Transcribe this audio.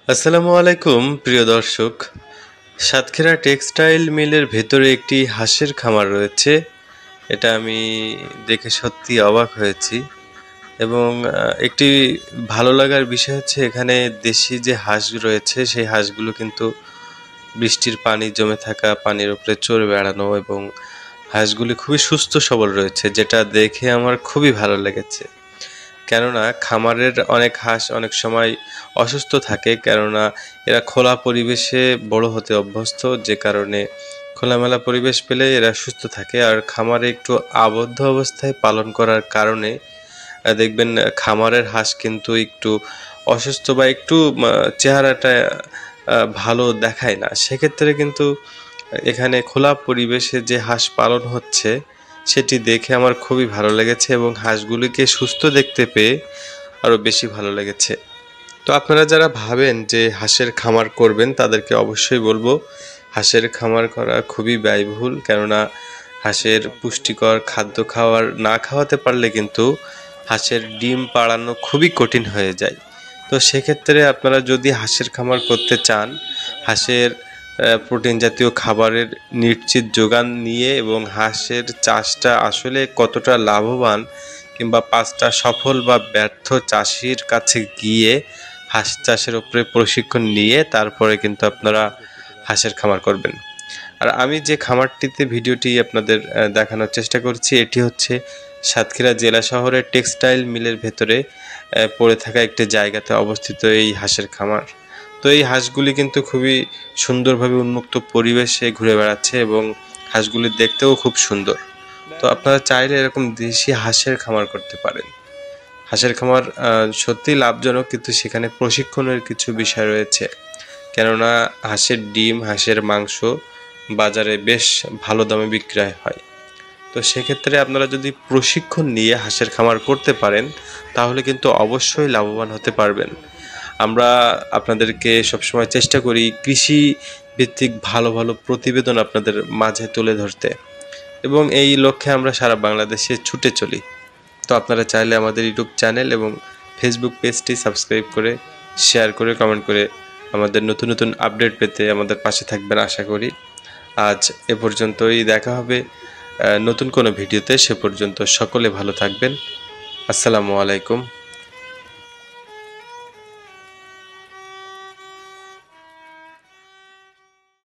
আসসালামু আলাইকুম প্রিয় দর্শক। সাতক্ষীরা টেক্সটাইল মিলের ভেতরে একটি হাঁসের খামার রয়েছে। এটা আমি দেখে সত্যি অবাক হয়েছি এবং একটি ভালো লাগার বিষয় হচ্ছে এখানে দেশি যে হাঁস রয়েছে সেই হাঁসগুলো কিন্তু বৃষ্টির পানি জমে থাকা পানির উপরে চড়ে বেড়ানো এবং হাঁসগুলি খুবই সুস্থ সবল রয়েছে, যেটা দেখে আমার খুবই ভালো লেগেছে। কেননা খামারের অনেক হাঁস অনেক সময় অসুস্থ থাকে, কেননা এরা খোলা পরিবেশে বড় হতে অভ্যস্ত, যে কারণে খোলামেলা পরিবেশ পেলে এরা সুস্থ থাকে। আর খামারে একটু আবদ্ধ অবস্থায় পালন করার কারণে দেখবেন খামারের হাঁস কিন্তু একটু অসুস্থ বা একটু চেহারাটা ভালো দেখায় না। সেক্ষেত্রে কিন্তু এখানে খোলা পরিবেশে যে হাঁস পালন হচ্ছে সেটি দেখে আমার খুবই ভালো লেগেছে এবং হাঁসগুলিকে সুস্থ দেখতে পেয়ে আরও বেশি ভালো লেগেছে। তো আপনারা যারা ভাবেন যে হাঁসের খামার করবেন তাদেরকে অবশ্যই বলবো হাঁসের খামার করা খুবই ব্যয়বহুল, কেননা হাঁসের পুষ্টিকর খাদ্য না খাওয়াতে পারলে কিন্তু হাঁসের ডিম পাড়ানো খুবই কঠিন হয়ে যায়। তো সেক্ষেত্রে আপনারা যদি হাঁসের খামার করতে চান, হাঁসের প্রোটিন জাতীয় খাবারের নিশ্চিত যোগান নিয়ে এবং হাঁসের চাষটা আসলে কতটা লাভবান কিংবা পাঁচটা সফল বা ব্যর্থ চাষির কাছে গিয়ে হাঁস চাষের উপরে প্রশিক্ষণ নিয়ে তারপরে কিন্তু আপনারা হাঁসের খামার করবেন। আর আমি যে খামারটিতে ভিডিওটি আপনাদের দেখানোর চেষ্টা করছি এটি হচ্ছে সাতক্ষীরা জেলা শহরের টেক্সটাইল মিলের ভেতরে পড়ে থাকা একটি জায়গাতে অবস্থিত এই হাঁসের খামার। তো এই হাঁসগুলি কিন্তু খুবই সুন্দরভাবে উন্মুক্ত পরিবেশে ঘুরে বেড়াচ্ছে এবং হাঁসগুলি দেখতেও খুব সুন্দর। তো আপনারা চাইলে এরকম দেশি হাঁসের খামার করতে পারেন। হাঁসের খামার সত্যিই লাভজনক, কিন্তু সেখানে প্রশিক্ষণের কিছু বিষয় রয়েছে, কেননা হাঁসের ডিম হাঁসের মাংস বাজারে বেশ ভালো দামে বিক্রয় হয়। তো সেক্ষেত্রে আপনারা যদি প্রশিক্ষণ নিয়ে হাঁসের খামার করতে পারেন তাহলে কিন্তু অবশ্যই লাভবান হতে পারবেন। আমরা আপনাদেরকে সবসময় চেষ্টা করি কৃষি ভিত্তিক ভালো ভালো প্রতিবেদন আপনাদের মাঝে তুলে ধরতে এবং এই লক্ষ্যে আমরা সারা বাংলাদেশে ছুটে চলি। তো আপনারা চাইলে আমাদের ইউটিউব চ্যানেল এবং ফেসবুক পেজটি সাবস্ক্রাইব করে শেয়ার করে কমেন্ট করে আমাদের নতুন নতুন আপডেট পেতে আমাদের পাশে থাকবেন আশা করি। আজ এ পর্যন্তই, দেখা হবে নতুন কোনো ভিডিওতে। সে পর্যন্ত সকলে ভালো থাকবেন। আসসালামু আলাইকুম।